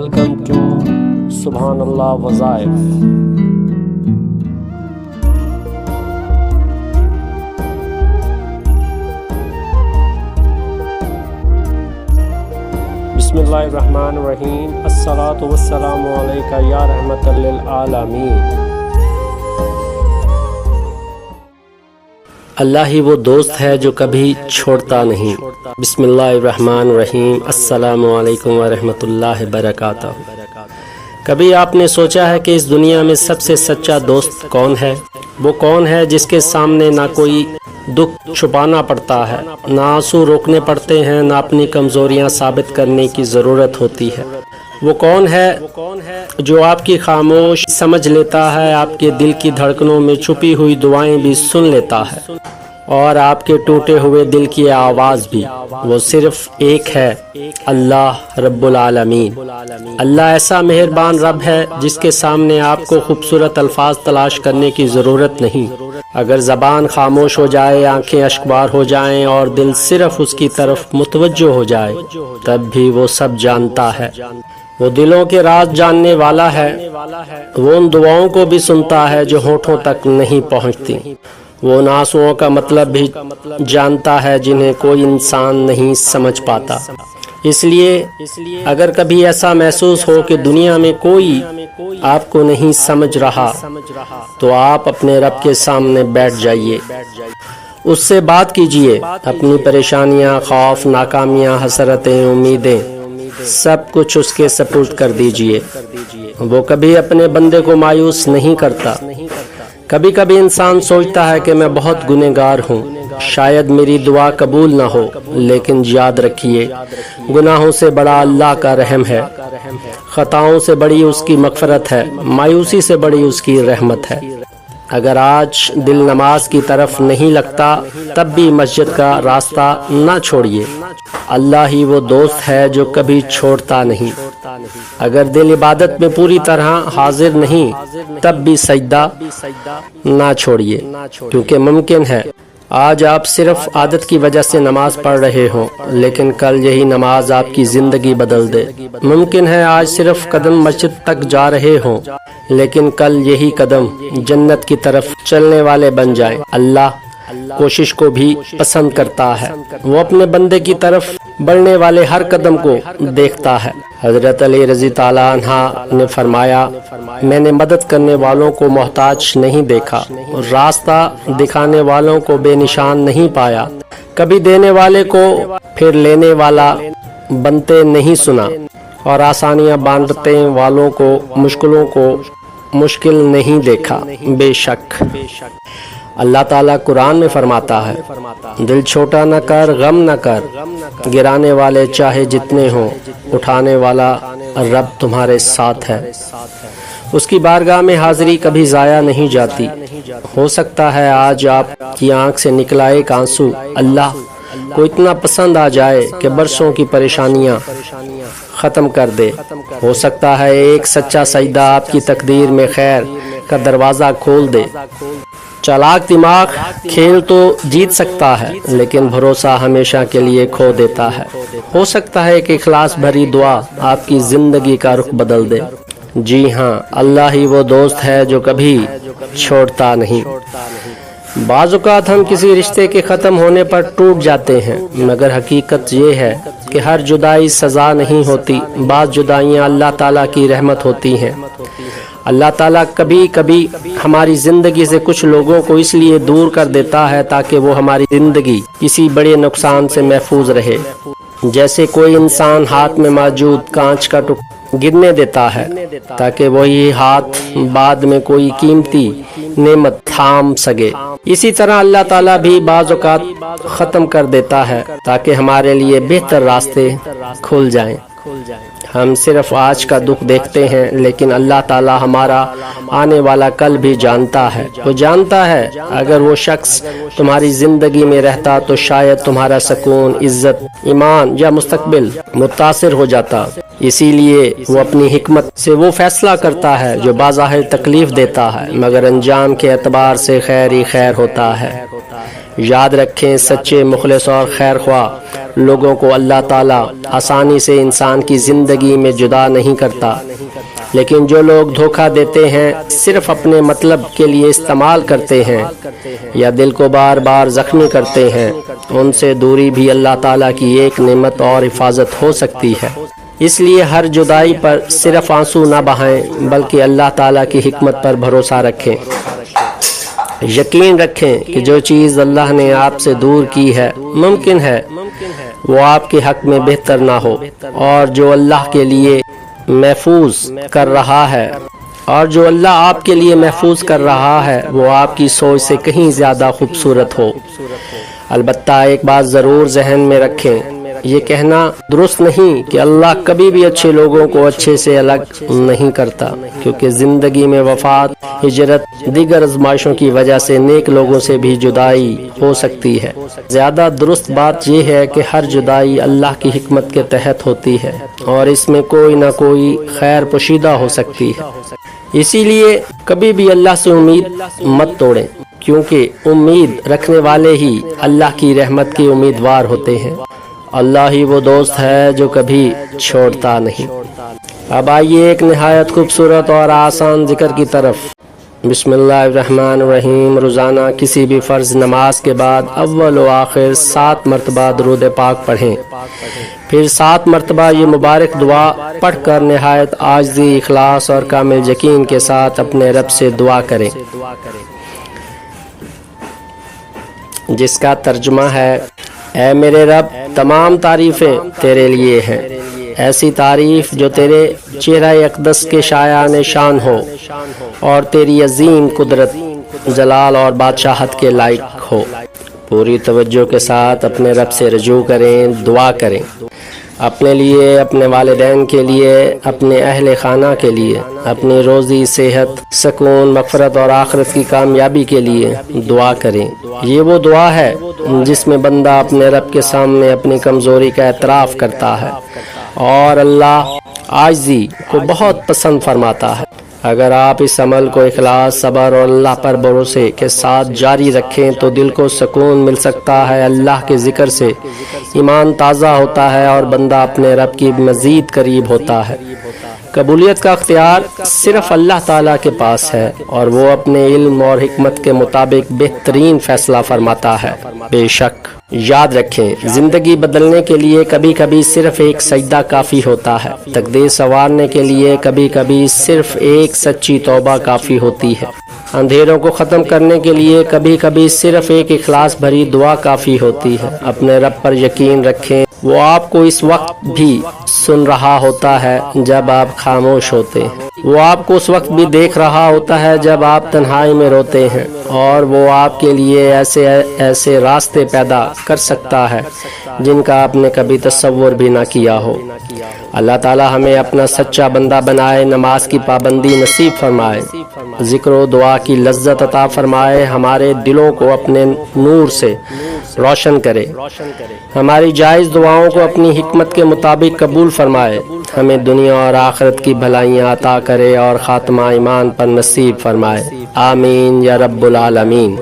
Welcome to Subhanallah Wazaif. Bismillahirrahmanirrahim. As-salatu was-salamu alayka ya rahmatan lil alamin. اللہ ہی وہ دوست ہے جو کبھی چھوڑتا نہیں۔ بسم اللہ الرحمن الرحیم۔ السلام علیکم ورحمۃ اللہ وبرکاتہ۔ کبھی آپ نے سوچا ہے کہ اس دنیا میں سب سے سچا دوست کون ہے؟ وہ کون ہے جس کے سامنے نہ کوئی دکھ چھپانا پڑتا ہے، نہ آنسو روکنے پڑتے ہیں، نہ اپنی کمزوریاں ثابت کرنے کی ضرورت ہوتی ہے؟ وہ کون ہے جو آپ کی خاموش سمجھ لیتا ہے، آپ کے دل کی دھڑکنوں میں چھپی ہوئی دعائیں بھی سن لیتا ہے، اور آپ کے ٹوٹے ہوئے دل کی آواز بھی؟ وہ صرف ایک ہے، اللہ رب العالمین۔ اللہ ایسا مہربان رب ہے جس کے سامنے آپ کو خوبصورت الفاظ تلاش کرنے کی ضرورت نہیں۔ اگر زبان خاموش ہو جائے، آنکھیں اشکبار ہو جائیں اور دل صرف اس کی طرف متوجہ ہو جائے، تب بھی وہ سب جانتا ہے۔ وہ دلوں کے راز جاننے والا ہے۔ وہ ان دعاؤں کو بھی سنتا ہے جو ہونٹوں تک نہیں پہنچتی۔ وہ ان آنسوؤں کا مطلب بھی جانتا ہے جنہیں کوئی انسان نہیں سمجھ پاتا۔ اس لیے اگر کبھی ایسا محسوس ہو کہ دنیا میں کوئی آپ کو نہیں سمجھ رہا، تو آپ اپنے رب کے سامنے بیٹھ جائیے، اس سے بات کیجیے، اپنی پریشانیاں، خوف، ناکامیاں، حسرتیں، امیدیں، سب کچھ اس کے سپرد کر دیجیے۔ وہ کبھی اپنے بندے کو مایوس نہیں کرتا۔ کبھی کبھی انسان سوچتا ہے کہ میں بہت گنہگار ہوں، شاید میری دعا قبول نہ ہو، لیکن یاد رکھیے، گناہوں سے بڑا اللہ کا رحم ہے، خطاؤں سے بڑی اس کی مغفرت ہے، مایوسی سے بڑی اس کی رحمت ہے۔ اگر آج دل نماز کی طرف نہیں لگتا، تب بھی مسجد کا راستہ نہ چھوڑیے۔ اللہ ہی وہ دوست ہے جو کبھی چھوڑتا نہیں۔ اگر دل عبادت میں پوری طرح حاضر نہیں، تب بھی سجدہ نہ چھوڑیے، کیونکہ ممکن ہے آج آپ صرف عادت کی وجہ سے نماز پڑھ رہے ہوں، لیکن کل یہی نماز آپ کی زندگی بدل دے۔ ممکن ہے آج صرف قدم مسجد تک جا رہے ہوں، لیکن کل یہی قدم جنت کی طرف چلنے والے بن جائیں۔ اللہ کوشش کو بھی پسند کرتا ہے، وہ اپنے بندے کی طرف بڑھنے والے ہر قدم کو دیکھتا ہے۔ حضرت علی رضی تعالیٰ عنہ نے فرمایا، میں نے مدد کرنے والوں کو محتاج نہیں دیکھا، راستہ دکھانے والوں کو بے نشان نہیں پایا، کبھی دینے والے کو پھر لینے والا بنتے نہیں سنا، اور آسانیاں بانٹنے والوں کو مشکلوں کو مشکل نہیں دیکھا۔ بے شک اللہ تعالیٰ قرآن میں فرماتا ہے، دل چھوٹا نہ کر، غم نہ کر، گرانے والے چاہے جتنے ہوں، اٹھانے والا رب تمہارے ساتھ ہے۔ اس کی بارگاہ میں حاضری کبھی ضائع نہیں جاتی۔ ہو سکتا ہے آج آپ کی آنکھ سے نکلا ایک آنسو اللہ کو اتنا پسند آ جائے کہ برسوں کی پریشانیاں ختم کر دے۔ ہو سکتا ہے ایک سچا سجدہ آپ کی تقدیر میں خیر کا دروازہ کھول دے۔ چالاک دماغ کھیل تو جیت سکتا ہے، لیکن بھروسہ ہمیشہ کے لیے کھو دیتا ہے۔ ہو سکتا ہے کہ اخلاص بھری دعا آپ کی زندگی کا رخ بدل دے۔ جی ہاں، اللہ ہی وہ دوست ہے جو کبھی چھوڑتا نہیں۔ بعض اوقات ہم کسی رشتے کے ختم ہونے پر ٹوٹ جاتے ہیں، مگر حقیقت یہ ہے کہ ہر جدائی سزا نہیں ہوتی، بعض جدائیاں اللہ تعالیٰ کی رحمت ہوتی ہیں۔ اللہ تعالیٰ کبھی کبھی ہماری زندگی سے کچھ لوگوں کو اس لیے دور کر دیتا ہے تاکہ وہ ہماری زندگی کسی بڑے نقصان سے محفوظ رہے۔ جیسے کوئی انسان ہاتھ میں موجود کانچ کا ٹکڑا گرنے دیتا ہے تاکہ وہی ہاتھ بعد میں کوئی قیمتی نعمت تھام سکے، اسی طرح اللہ تعالیٰ بھی بعض اوقات ختم کر دیتا ہے تاکہ ہمارے لیے بہتر راستے کھل جائیں۔ ہم صرف آج کا دکھ دیکھتے ہیں، لیکن اللہ تعالیٰ ہمارا آنے والا کل بھی جانتا ہے۔ وہ جانتا ہے اگر وہ شخص تمہاری زندگی میں رہتا تو شاید تمہارا سکون، عزت، ایمان یا مستقبل متاثر ہو جاتا۔ اسی لیے وہ اپنی حکمت سے وہ فیصلہ کرتا ہے جو بظاہر تکلیف دیتا ہے، مگر انجام کے اعتبار سے خیر ہی خیر ہوتا ہے۔ یاد رکھیں سچے مخلص اور خیر خواہ لوگوں کو اللہ تعالیٰ آسانی سے انسان کی زندگی میں جدا نہیں کرتا، لیکن جو لوگ دھوکہ دیتے ہیں، صرف اپنے مطلب کے لیے استعمال کرتے ہیں یا دل کو بار بار زخمی کرتے ہیں، ان سے دوری بھی اللہ تعالیٰ کی ایک نعمت اور حفاظت ہو سکتی ہے۔ اس لیے ہر جدائی پر صرف آنسو نہ بہائیں بلکہ اللہ تعالیٰ کی حکمت پر بھروسہ رکھیں۔ یقین رکھیں کہ جو چیز اللہ نے آپ سے دور کی ہے ممکن ہے وہ آپ کے حق میں بہتر نہ ہو، اور جو اللہ کے لیے محفوظ کر رہا ہے آپ کے لیے محفوظ کر رہا ہے وہ آپ کی سوچ سے کہیں زیادہ خوبصورت ہو۔ البتہ ایک بات ضرور ذہن میں رکھیں، یہ کہنا درست نہیں کہ اللہ کبھی بھی اچھے لوگوں کو اچھے سے الگ نہیں کرتا، کیونکہ زندگی میں وفات، ہجرت، دیگر آزمائشوں کی وجہ سے نیک لوگوں سے بھی جدائی ہو سکتی ہے۔ زیادہ درست بات یہ ہے کہ ہر جدائی اللہ کی حکمت کے تحت ہوتی ہے اور اس میں کوئی نہ کوئی خیر پوشیدہ ہو سکتی ہے۔ اسی لیے کبھی بھی اللہ سے امید مت توڑیں، کیونکہ امید رکھنے والے ہی اللہ کی رحمت کے امیدوار ہوتے ہیں۔ اللہ ہی وہ دوست ہے جو کبھی چھوڑتا نہیں۔ اب آئیے ایک نہایت خوبصورت اور آسان ذکر کی طرف۔ بسم اللہ الرحمن الرحیم۔ روزانہ کسی بھی فرض نماز کے بعد اول و آخر 7 مرتبہ درود پاک پڑھیں، پھر 7 مرتبہ یہ مبارک دعا پڑھ کر نہایت عاجزی، اخلاص اور کامل یقین کے ساتھ اپنے رب سے دعا کریں، جس کا ترجمہ ہے: اے میرے رب، تمام تعریفیں تیرے لیے ہیں، ایسی تعریف جو تیرے چہرہ اقدس کے شایان شان ہو اور تیری عظیم قدرت، جلال اور بادشاہت کے لائق ہو۔ پوری توجہ کے ساتھ اپنے رب سے رجوع کریں، دعا کریں، اپنے لیے، اپنے والدین کے لیے، اپنے اہل خانہ کے لیے، اپنی روزی، صحت، سکون، مغفرت اور آخرت کی کامیابی کے لیے دعا کریں۔ یہ وہ دعا ہے جس میں بندہ اپنے رب کے سامنے اپنی کمزوری کا اعتراف کرتا ہے اور اللہ عاجزی کو بہت پسند فرماتا ہے۔ اگر آپ اس عمل کو اخلاص، صبر اور اللہ پر بھروسے کے ساتھ جاری رکھیں تو دل کو سکون مل سکتا ہے، اللہ کے ذکر سے ایمان تازہ ہوتا ہے اور بندہ اپنے رب کی مزید قریب ہوتا ہے۔ قبولیت کا اختیار صرف اللہ تعالیٰ کے پاس ہے اور وہ اپنے علم اور حکمت کے مطابق بہترین فیصلہ فرماتا ہے۔ بے شک یاد رکھیں، زندگی بدلنے کے لیے کبھی کبھی صرف ایک سجدہ کافی ہوتا ہے، تقدیر سنوارنے کے لیے کبھی کبھی صرف ایک سچی توبہ کافی ہوتی ہے، اندھیروں کو ختم کرنے کے لیے کبھی کبھی صرف ایک اخلاص بھری دعا کافی ہوتی ہے۔ اپنے رب پر یقین رکھیں، وہ آپ کو اس وقت بھی سن رہا ہوتا ہے جب آپ خاموش ہوتے ہیں، وہ آپ کو اس وقت بھی دیکھ رہا ہوتا ہے جب آپ تنہائی میں روتے ہیں، اور وہ آپ کے لیے ایسے راستے پیدا کر سکتا ہے جن کا آپ نے کبھی تصور بھی نہ کیا ہو۔ اللہ تعالی ہمیں اپنا سچا بندہ بنائے، نماز کی پابندی نصیب فرمائے، ذکر و دعا کی لذت عطا فرمائے، ہمارے دلوں کو اپنے نور سے روشن کرے، ہماری جائز دعاؤں کو اپنی حکمت کے مطابق قبول فرمائے، ہمیں دنیا اور آخرت کی بھلائیاں عطا کرے اور خاتمہ ایمان پر نصیب فرمائے۔ آمین یا رب العالمین۔